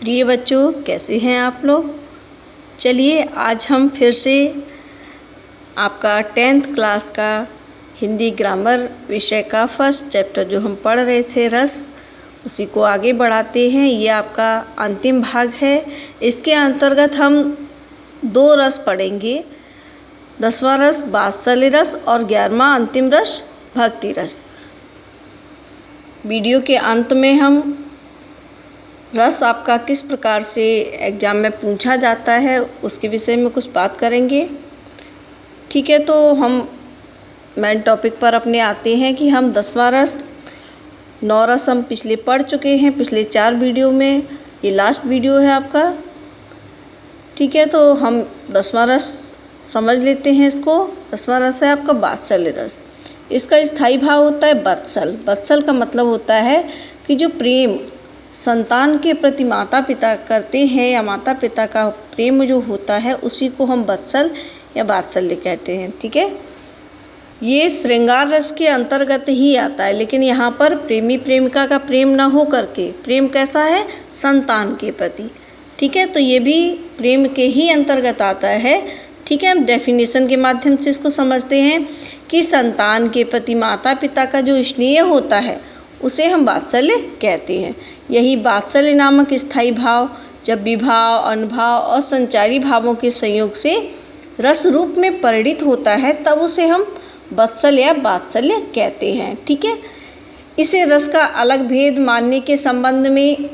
प्रिय बच्चों, कैसे हैं आप लोग। चलिए आज हम फिर से आपका 10th क्लास का हिंदी ग्रामर विषय का फर्स्ट चैप्टर जो हम पढ़ रहे थे रस, उसी को आगे बढ़ाते हैं। ये आपका अंतिम भाग है। इसके अंतर्गत हम 2 रस पढ़ेंगे। 10वां रस वात्सल्य रस और 11वां अंतिम रस भक्ति रस। वीडियो के अंत में हम रस आपका किस प्रकार से एग्ज़ाम में पूछा जाता है उसके विषय में कुछ बात करेंगे। ठीक है, तो हम मेन टॉपिक पर अपने आते हैं कि हम 10वां रस 9 रस हम पिछले पढ़ चुके हैं, पिछले 4 वीडियो में। ये लास्ट वीडियो है आपका। ठीक है, तो हम 10वां रस समझ लेते हैं इसको। 10वां रस है आपका वात्सल्य रस। इसका स्थायी भाव होता है वत्सल। वत्सल का मतलब होता है कि जो प्रेम संतान के प्रति माता पिता करते हैं या माता पिता का प्रेम जो होता है उसी को हम वत्सल या वात्सल्य कहते हैं। ठीक है, ये श्रृंगार रस के अंतर्गत ही आता है, लेकिन यहाँ पर प्रेमी प्रेमिका का प्रेम न हो करके प्रेम कैसा है, संतान के प्रति। ठीक है, तो ये भी प्रेम के ही अंतर्गत आता है। ठीक है, हम डेफिनेशन के माध्यम से इसको समझते हैं कि संतान के प्रति माता पिता का जो स्नेह होता है उसे हम वात्सल्य कहते हैं। यही वात्सल्य नामक स्थायी भाव जब विभाव, अनुभाव और संचारी भावों के संयोग से रस रूप में परिणित होता है तब उसे हम वत्सल या वात्सल्य कहते हैं। ठीक है, इसे रस का अलग भेद मानने के संबंध में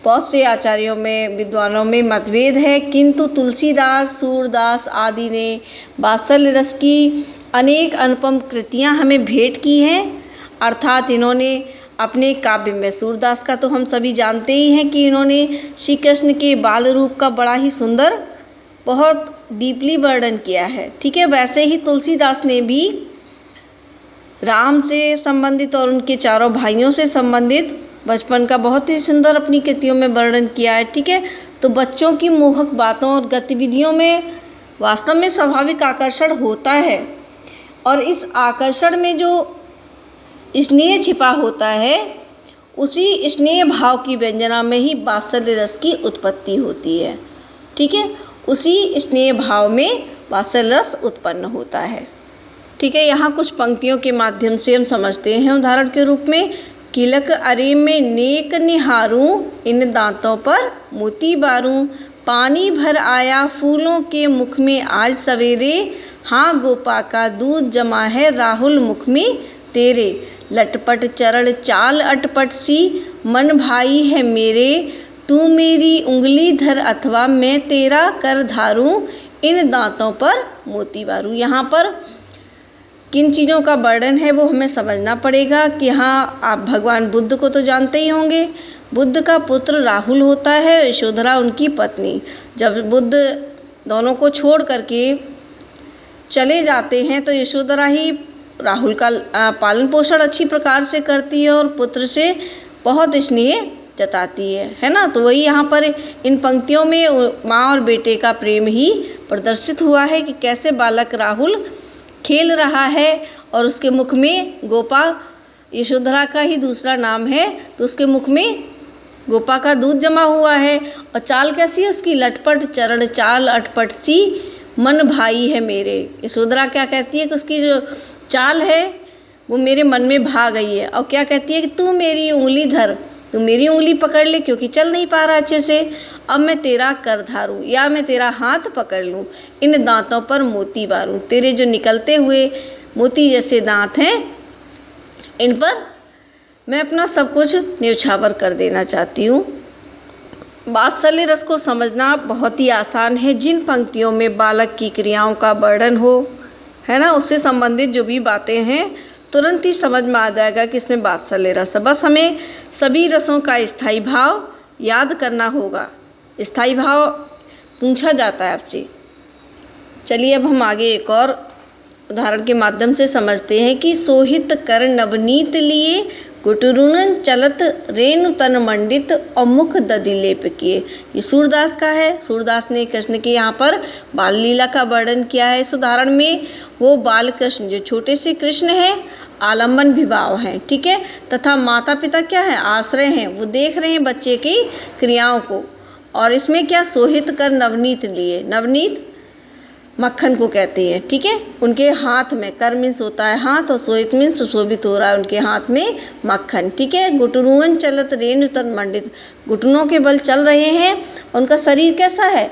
बहुत से आचार्यों में, विद्वानों में मतभेद है, किंतु तुलसीदास, सूरदास आदि ने वात्सल्य रस की अनेक अनुपम कृतियाँ हमें भेंट की हैं। अर्थात इन्होंने अपने काव्य में, सूरदास का तो हम सभी जानते ही हैं कि इन्होंने श्री कृष्ण के बाल रूप का बड़ा ही सुंदर, बहुत डीपली वर्णन किया है। ठीक है, वैसे ही तुलसीदास ने भी राम से संबंधित और उनके चारों भाइयों से संबंधित बचपन का बहुत ही सुंदर अपनी कृतियों में वर्णन किया है। ठीक है, तो बच्चों की मोहक बातों और गतिविधियों में वास्तव में स्वाभाविक आकर्षण होता है, और इस आकर्षण में जो स्नेह छिपा होता है उसी स्नेह भाव की व्यंजना में ही वात्सल्य रस की उत्पत्ति होती है। ठीक है, उसी स्नेह भाव में वात्सल्य रस उत्पन्न होता है। ठीक है, यहाँ कुछ पंक्तियों के माध्यम से हम समझते हैं उदाहरण के रूप में। किलक अरे में नेक निहारूं, इन दांतों पर मोती बारूं, पानी भर आया फूलों के मुख में आज सवेरे, हाँ गोपा का दूध जमा है राहुल मुख में तेरे, लटपट चरण चाल अटपट सी, मन भाई है मेरे, तू मेरी उंगली धर अथवा मैं तेरा कर धारूं, इन दांतों पर मोती बारूं। यहाँ पर किन चीज़ों का वर्णन है वो हमें समझना पड़ेगा कि हाँ, आप भगवान बुद्ध को तो जानते ही होंगे। बुद्ध का पुत्र राहुल होता है, यशोधरा उनकी पत्नी। जब बुद्ध दोनों को छोड़ करके चले जाते हैं तो यशोधरा ही राहुल का पालन पोषण अच्छी प्रकार से करती है और पुत्र से बहुत स्नेह जताती है ना। तो वही यहाँ पर इन पंक्तियों में माँ और बेटे का प्रेम ही प्रदर्शित हुआ है कि कैसे बालक राहुल खेल रहा है और उसके मुख में गोपा, यशोधरा का ही दूसरा नाम है, तो उसके मुख में गोपा का दूध जमा हुआ है। और चाल कैसी है उसकी, लटपट चरण चाल अटपट सी, मन भाई है मेरे। यशोधरा क्या कहती है कि उसकी जो चाल है वो मेरे मन में भा गई है। और क्या कहती है कि तू मेरी उंगली धर, तू मेरी उंगली पकड़ ले क्योंकि चल नहीं पा रहा अच्छे से, अब मैं तेरा कर धारूं या मैं तेरा हाथ पकड़ लूं, इन दांतों पर मोती बारूं। तेरे जो निकलते हुए मोती जैसे दांत हैं इन पर मैं अपना सब कुछ न्यौछावर कर देना चाहती हूँ। वात्सल्य रस को समझना बहुत ही आसान है। जिन पंक्तियों में बालक की क्रियाओं का वर्णन हो, है ना, उससे संबंधित जो भी बातें हैं तुरंत ही समझ में आ जाएगा कि इसमें वात्सल्य रस है। बस हमें सभी रसों का स्थायी भाव याद करना होगा। स्थायी भाव पूछा जाता है आपसे। चलिए अब हम आगे एक और उदाहरण के माध्यम से समझते हैं कि सोहित कर नवनीत लिए, गुटरुन चलत रेणु तन मंडित और मुख दधिलेप किए। ये सूरदास का है। सूरदास ने कृष्ण के यहाँ पर बाल लीला का वर्णन किया है। इस उदाहरण में वो बाल कृष्ण जो छोटे से कृष्ण हैं आलम्बन विभाव हैं। ठीक है, तथा माता पिता क्या है, आश्रय हैं। वो देख रहे हैं बच्चे की क्रियाओं को और इसमें क्या सोहित कर नवनीत लिए, नवनीत मक्खन को कहते हैं, ठीक है। उनके हाथ में, कर मीन्स होता है हाथ और सोहित मीन्स सुशोभित हो रहा है उनके हाथ में मक्खन, ठीक है। घुटनुअन चलत रेणु तन मंडित, घुटनों के बल चल रहे हैं। उनका शरीर कैसा है,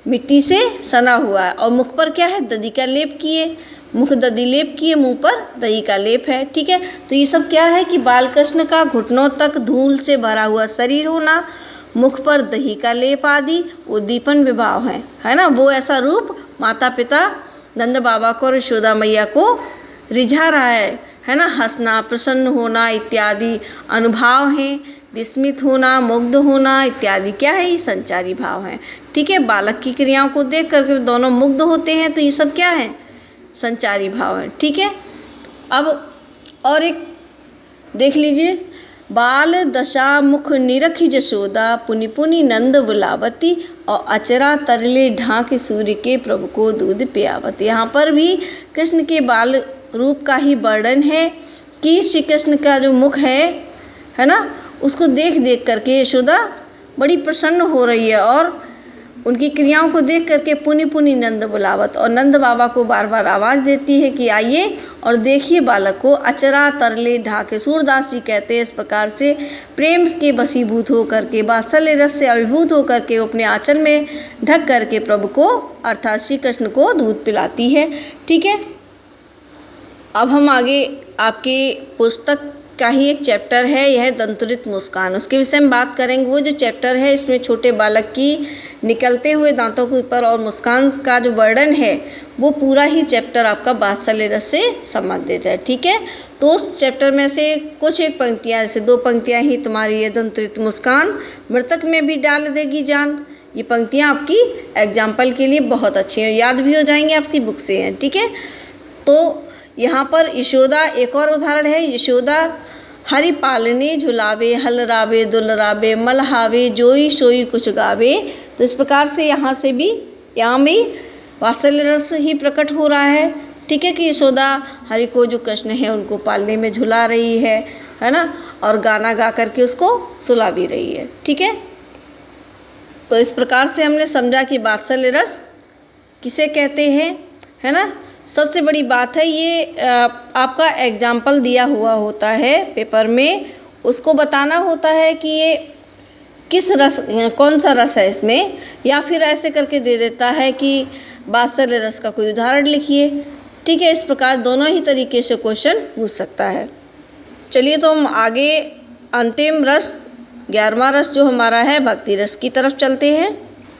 मिट्टी से सना हुआ है और मुख पर क्या है, दधी का लेप किए, मुख दधी लेप किए, मुंह पर दही का लेप है, ठीक है। तो ये सब क्या है कि बालकृष्ण का घुटनों तक धूल से भरा हुआ शरीर होना, मुख पर दही का लेप आदि उद्दीपन विभाव है ना। वो ऐसा रूप माता पिता नंद बाबा को और यशोदा मैया को रिझा रहा है ना। हंसना, प्रसन्न होना इत्यादि अनुभाव हैं। विस्मित होना, मुग्ध होना इत्यादि क्या है, ये संचारी भाव हैं, ठीक है। बालक की क्रियाओं को देख करके दोनों मुग्ध होते हैं, तो ये सब क्या है, संचारी भाव है, ठीक है। अब और एक देख लीजिए, बाल दशा मुख निरखी जशोदा, पुनि पुनि नंद बुलावती, और अचरा तरले ढांक सूर्य के प्रभु को दूध पियावती। यहाँ पर भी कृष्ण के बाल रूप का ही वर्णन है कि श्री कृष्ण का जो मुख है ना, उसको देख देख करके यशोदा बड़ी प्रसन्न हो रही है और उनकी क्रियाओं को देख करके पुनि पुनि नंद बुलावत, और नंद बाबा को बार बार आवाज़ देती है कि आइए और देखिए बालक को। अचरा तरले ढाके, सूरदास जी कहते हैं इस प्रकार से प्रेम के वशीभूत होकर के, वात्सल्य रस से अभिभूत होकर के अपने आंचल में ढक करके प्रभु को अर्थात श्री कृष्ण को दूध पिलाती है, ठीक है। अब हम आगे आपके पुस्तक का ही एक चैप्टर है, यह दंतुरित मुस्कान, उसके विषय में बात करेंगे। वो जो चैप्टर है इसमें छोटे बालक की निकलते हुए दांतों के ऊपर और मुस्कान का जो वर्णन है वो पूरा ही चैप्टर आपका वात्सल्य रस से संबंधित है, ठीक है। तो उस चैप्टर में से कुछ एक पंक्तियाँ, जैसे 2 पंक्तियाँ ही तुम्हारी ये दंतुरित मुस्कान मृतक में भी डाल देगी जान, ये पंक्तियाँ आपकी एग्जाम्पल के लिए बहुत अच्छी हैं, याद भी हो जाएंगी, आपकी बुक से हैं, ठीक है। तो यहाँ पर यशोदा एक और उदाहरण है। यशोदा हरि पालने झुलावे, हलरावे दुलरावे, मलहावे जोई सोई कुछ गावे। तो इस प्रकार से यहाँ भी वात्सल्य रस ही प्रकट हो रहा है, ठीक है, कि यशोदा हरि को जो कृष्ण है उनको पालने में झुला रही है ना, और गाना गा करके उसको सुला भी रही है, ठीक है। तो इस प्रकार से हमने समझा कि वात्सल्य रस किसे कहते हैं, है ना। सबसे बड़ी बात है ये आपका एग्जाम्पल दिया हुआ होता है पेपर में, उसको बताना होता है कि ये किस रस, कौन सा रस है इसमें, या फिर ऐसे करके दे देता है कि वात्सल्य रस का कोई उदाहरण लिखिए, ठीक है। इस प्रकार दोनों ही तरीके से क्वेश्चन पूछ सकता है। चलिए तो हम आगे अंतिम रस 11वां रस जो हमारा है भक्ति रस की तरफ चलते हैं।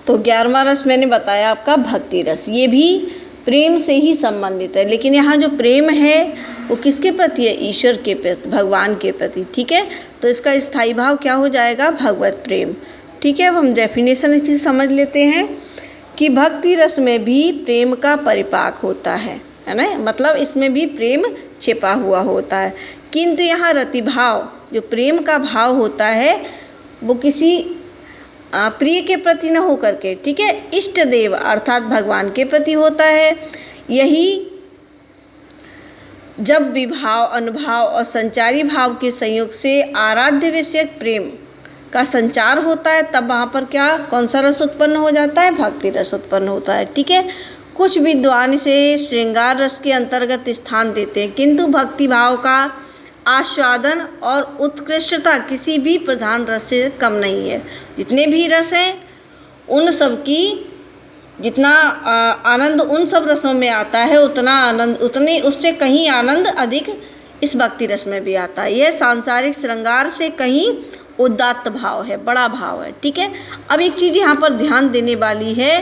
तो 11वां रस मैंने बताया आपका भक्ति रस, ये भी प्रेम से ही संबंधित है, लेकिन यहाँ जो प्रेम है वो किसके प्रति है, ईश्वर के प्रति, भगवान के प्रति, ठीक है। तो इसका स्थायी भाव क्या हो जाएगा, भगवत प्रेम, ठीक है। अब हम डेफिनेशन इसी समझ लेते हैं कि भक्ति रस में भी प्रेम का परिपाक होता है ना, मतलब इसमें भी प्रेम छिपा हुआ होता है। किंतु यहाँ रतिभाव, जो प्रेम का भाव होता है वो किसी प्रिय के प्रति न होकर के, ठीक है, इष्ट देव अर्थात भगवान के प्रति होता है। यही जब विभाव, अनुभाव और संचारी भाव के संयोग से आराध्य विषयक प्रेम का संचार होता है, तब वहाँ पर क्या, कौन सा रस उत्पन्न हो जाता है, भक्ति रस उत्पन्न होता है, ठीक है। कुछ विद्वान इसे श्रृंगार रस के अंतर्गत स्थान देते हैं, किंतु भक्ति भाव का आस्वादन और उत्कृष्टता किसी भी प्रधान रस से कम नहीं है। जितने भी रस हैं उन सब की जितना आनंद उन सब रसों में आता है, उतना आनंद, उतने उससे कहीं आनंद अधिक इस भक्ति रस में भी आता है। यह सांसारिक श्रृंगार से कहीं उदात्त भाव है, बड़ा भाव है, ठीक है। अब एक चीज़ यहाँ पर ध्यान देने वाली है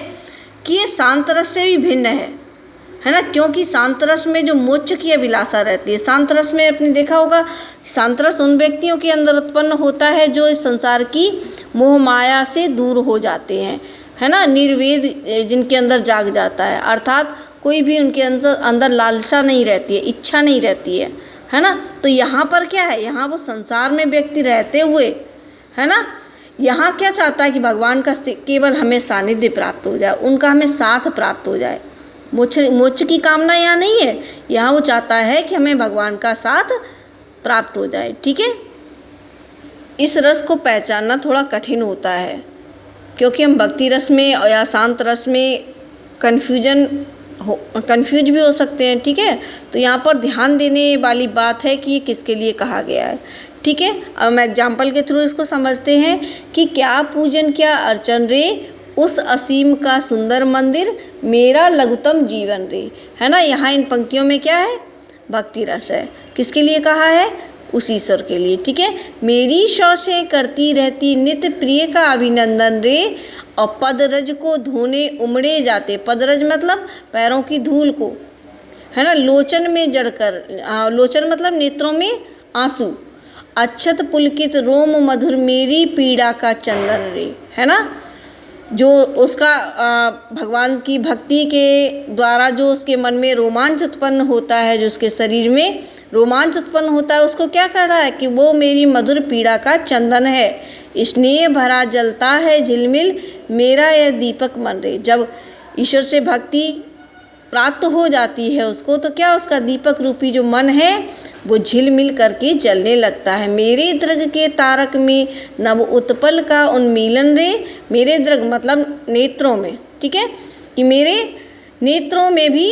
कि ये शांत रस से भी भिन्न है ना, क्योंकि शांत रस में जो मोक्ष की अभिलाषा रहती है, शांत रस में आपने देखा होगा, शांत रस उन व्यक्तियों के अंदर उत्पन्न होता है जो इस संसार की मोह माया से दूर हो जाते हैं, है ना, निर्वेद जिनके अंदर जाग जाता है, अर्थात कोई भी उनके अंदर लालसा नहीं रहती है, इच्छा नहीं रहती है ना। तो यहाँ पर क्या है, यहाँ वो संसार में व्यक्ति रहते हुए, है ना, यहाँ क्या चाहता है कि भगवान का केवल हमें सानिध्य प्राप्त हो जाए, उनका हमें साथ प्राप्त हो जाए। मोक्ष की कामना यहाँ नहीं है, यहाँ वो चाहता है कि हमें भगवान का साथ प्राप्त हो जाए, ठीक है। इस रस को पहचानना थोड़ा कठिन होता है क्योंकि हम भक्ति रस में या शांत रस में कंफ्यूज भी हो सकते हैं। ठीक है, तो यहाँ पर ध्यान देने वाली बात है कि ये किसके लिए कहा गया है। ठीक है, अब हम एग्जाम्पल के थ्रू इसको समझते हैं कि क्या पूजन क्या अर्चन रे, उस असीम का सुंदर मंदिर, मेरा लघुतम जीवन रे। है ना, यहाँ इन पंक्तियों में क्या है, भक्ति रस है। किसके लिए कहा है, उस ईश्वर के लिए। ठीक है, मेरी शौसें करती रहती नित्य प्रिय का अभिनंदन रे, और पदरज को धोने उमड़े जाते, पदरज मतलब पैरों की धूल को, है ना, लोचन में जड़कर, लोचन मतलब नेत्रों में आंसू, अक्षत पुलकित रोम मधुर मेरी पीड़ा का चंदन रे। है ना, जो उसका भगवान की भक्ति के द्वारा जो उसके मन में रोमांच उत्पन्न होता है, जो उसके शरीर में रोमांच उत्पन्न होता है, उसको क्या कर रहा है कि वो मेरी मधुर पीड़ा का चंदन है। स्नेह भरा जलता है झिलमिल मेरा यह दीपक मन रे। जब ईश्वर से भक्ति प्राप्त हो जाती है उसको, तो क्या उसका दीपक रूपी जो मन है वो झिलमिल करके जलने लगता है। मेरे दृग के तारक में नव उत्पल का उन्मीलन रे, मेरे दृग मतलब नेत्रों में। ठीक है, कि मेरे नेत्रों में भी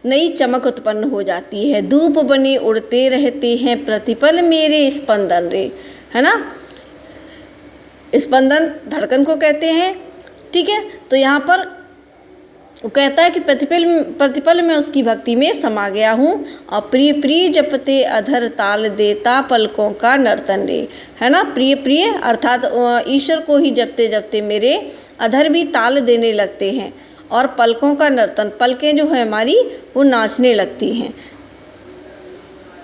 नई चमक उत्पन्न हो जाती है। धूप बने उड़ते रहते हैं प्रतिपल मेरे स्पंदन रे। है ना, स्पंदन धड़कन को कहते हैं। ठीक है, तो यहाँ पर वो कहता है कि प्रतिपल में उसकी भक्ति में समा गया हूँ, और प्रिय प्रिय जपते अधर ताल देता पलकों का नर्तन रे। है ना, प्रिय प्रिय अर्थात ईश्वर को ही जपते जपते मेरे अधर भी ताल देने लगते हैं, और पलकों का नर्तन, पलकें जो है हमारी वो नाचने लगती हैं।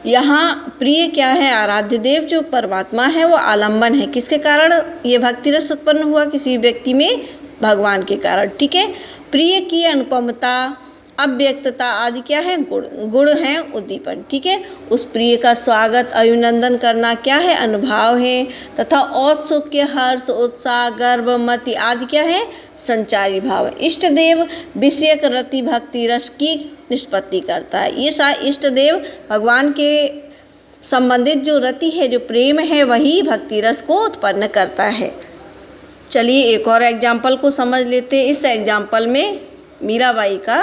यहाँ प्रिय क्या है, आराध्य देव जो परमात्मा है वो आलम्बन है। किसके कारण ये भक्ति रस उत्पन्न हुआ, किसी व्यक्ति में भगवान के कारण। ठीक है, प्रिय की अनुपमता अव्यक्तता आदि क्या है, गुण है उद्दीपन। ठीक है, उस प्रिय का स्वागत अभिनंदन करना क्या है, अनुभाव है, तथा औत्सुक्य हर्ष उत्साह गर्व मति आदि क्या है, संचारी भाव। इष्ट देव विषयक रति भक्ति रस की निष्पत्ति करता है। ये इष्ट देव भगवान के संबंधित जो रति है, जो प्रेम है, वही भक्ति रस को उत्पन्न करता है। चलिए एक और एग्जाम्पल को समझ लेते हैं। इस एग्जाम्पल में मीराबाई का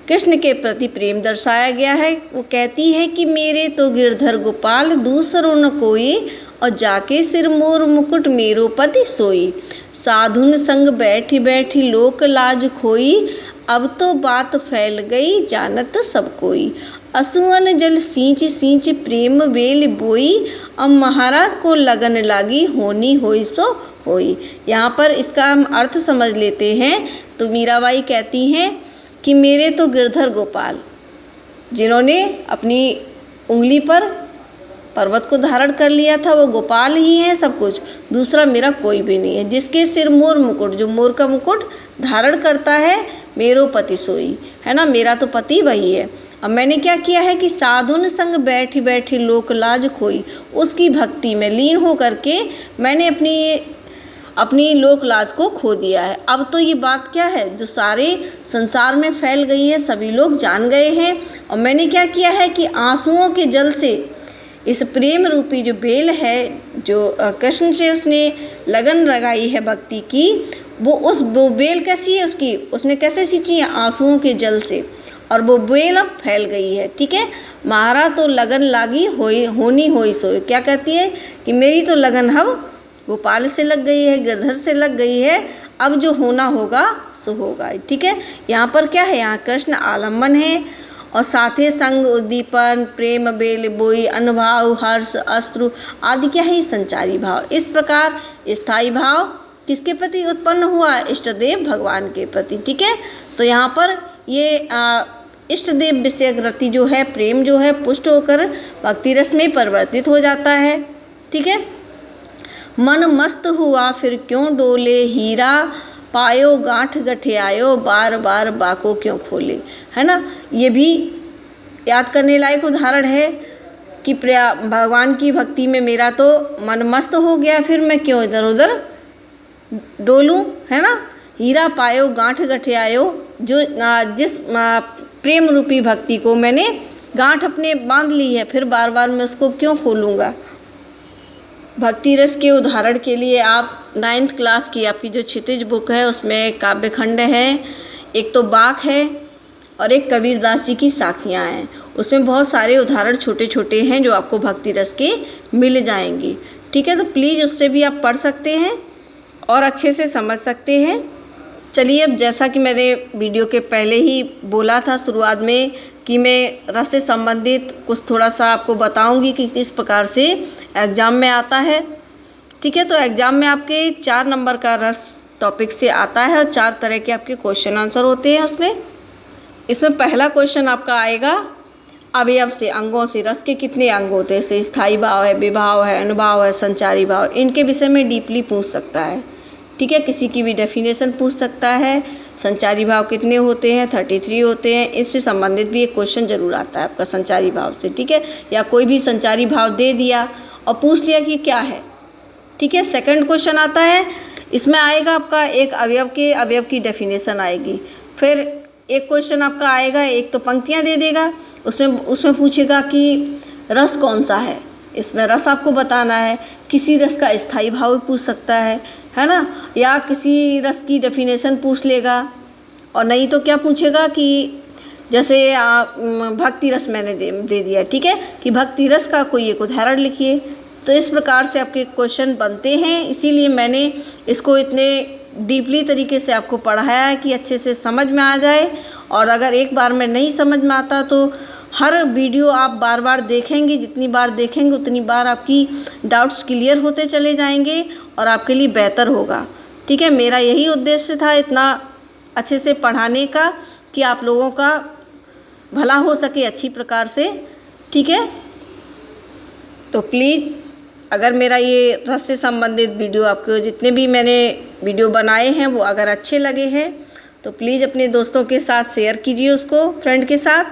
कृष्ण के प्रति प्रेम दर्शाया गया है। वो कहती है कि मेरे तो गिरधर गोपाल दूसरो न कोई, और जाके सिर मोर मुकुट मेरो पति सोई, साधुन संग बैठी बैठी लोक लाज खोई, अब तो बात फैल गई जानत सब कोई, असुअन जल सींच सींच प्रेम बेल बोई, अब महाराज को लगन लागी होनी होई सो होई। यहाँ पर इसका हम अर्थ समझ लेते हैं। तो मीराबाई कहती हैं कि मेरे तो गिरधर गोपाल, जिन्होंने अपनी उंगली पर पर्वत को धारण कर लिया था, वो गोपाल ही हैं सब कुछ, दूसरा मेरा कोई भी नहीं है। जिसके सिर मोर मुकुट, जो मोर का मुकुट धारण करता है, मेरो पति सोई। है ना, मेरा तो पति वही है। अब मैंने क्या किया है कि साधुन संग बैठी बैठी लोक लाज खोई, उसकी भक्ति में लीन हो करके मैंने अपनी लोक लाज को खो दिया है। अब तो ये बात क्या है, जो सारे संसार में फैल गई है, सभी लोग जान गए हैं। और मैंने क्या किया है कि आंसुओं के जल से इस प्रेम रूपी जो बेल है, जो कृष्ण से उसने लगन लगाई है भक्ति की, वो बेल कैसी है उसकी, उसने कैसे सींची है, आंसुओं के जल से, और वो बेल अब फैल गई है। ठीक है, मारा तो लगन लागी होनी होई सोई। क्या कहती है कि मेरी तो लगन अब गोपाल से लग गई है, गिरधर से लग गई है, अब जो होना होगा सो होगा। ठीक है, यहाँ पर क्या है, यहाँ कृष्ण आलम्बन है, और साथे संग उद्दीपन प्रेम बेल बोई अनुभाव हर्ष अश्रु आदि क्या है, संचारी भाव। इस प्रकार स्थायी भाव किसके प्रति उत्पन्न हुआ, इष्टदेव भगवान के प्रति। ठीक है, तो यहाँ पर ये इष्टदेव विषयक रति जो है, प्रेम जो है, पुष्ट होकर भक्ति रस में परिवर्तित हो जाता है। ठीक है, मन मस्त हुआ फिर क्यों डोले, हीरा पायो गांठ गठियायो, बार बार बाको क्यों खोले। है ना, ये भी याद करने लायक उदाहरण है कि भगवान की भक्ति में मेरा तो मन मस्त हो गया, फिर मैं क्यों इधर उधर डोलूं। है ना, हीरा पायो गांठ गठियायो, जो जिस प्रेम रूपी भक्ति को मैंने गांठ अपने बांध ली है, फिर बार बार मैं उसको क्यों खोलूँगा। भक्ति रस के उदाहरण के लिए आप 9th क्लास की आपकी जो क्षितिज बुक है उसमें काव्य खंड है, एक तो बाक है और एक कबीरदास जी की साखियाँ हैं। उसमें बहुत सारे उदाहरण छोटे छोटे हैं जो आपको भक्ति रस के मिल जाएंगी। ठीक है, तो प्लीज़ उससे भी आप पढ़ सकते हैं और अच्छे से समझ सकते हैं। चलिए, अब जैसा कि मैंने वीडियो के पहले ही बोला था शुरुआत में कि मैं रस से संबंधित कुछ थोड़ा सा आपको बताऊंगी कि किस प्रकार से एग्ज़ाम में आता है। ठीक है, तो एग्ज़ाम में आपके 4 नंबर का रस टॉपिक से आता है और 4 तरह के आपके क्वेश्चन आंसर होते हैं उसमें। इसमें पहला क्वेश्चन आपका आएगा अवयव से, अंगों से। रस के कितने अंग होते हैं, जैसे स्थायी भाव है, विभाव है, अनुभाव है, संचारी भाव, इनके विषय में डीपली पूछ सकता है। ठीक है, किसी की भी डेफिनेशन पूछ सकता है। संचारी भाव कितने होते हैं, 33 होते हैं। इससे संबंधित भी एक क्वेश्चन ज़रूर आता है आपका संचारी भाव से। ठीक है, या कोई भी संचारी भाव दे दिया और पूछ लिया कि क्या है। ठीक है, सेकंड क्वेश्चन आता है, इसमें आएगा आपका एक अवयव की डेफिनेशन आएगी। फिर एक क्वेश्चन आपका आएगा, एक तो पंक्तियाँ दे देगा, उसमें पूछेगा कि रस कौन सा है, इसमें रस आपको बताना है। किसी रस का स्थायी भाव पूछ सकता है ना, या किसी रस की डेफिनेशन पूछ लेगा। और नहीं तो क्या पूछेगा कि जैसे भक्ति रस मैंने दे दिया, ठीक है, कि भक्ति रस का कोई एक उदाहरण लिखिए। तो इस प्रकार से आपके क्वेश्चन बनते हैं। इसीलिए मैंने इसको इतने डीपली तरीके से आपको पढ़ाया है कि अच्छे से समझ में आ जाए। और अगर एक बार में नहीं समझ में आता तो हर वीडियो आप बार बार देखेंगे, जितनी बार देखेंगे उतनी बार आपकी डाउट्स क्लियर होते चले जाएंगे और आपके लिए बेहतर होगा। ठीक है, मेरा यही उद्देश्य था इतना अच्छे से पढ़ाने का कि आप लोगों का भला हो सके अच्छी प्रकार से। ठीक है, तो प्लीज़ अगर मेरा ये रस से संबंधित वीडियो आपको जितने भी मैंने वीडियो बनाए हैं वो अगर अच्छे लगे हैं तो प्लीज़ अपने दोस्तों के साथ शेयर कीजिए, उसको फ्रेंड के साथ,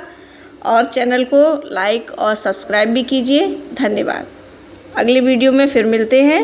और चैनल को लाइक और सब्सक्राइब भी कीजिए। धन्यवाद। अगले वीडियो में फिर मिलते हैं।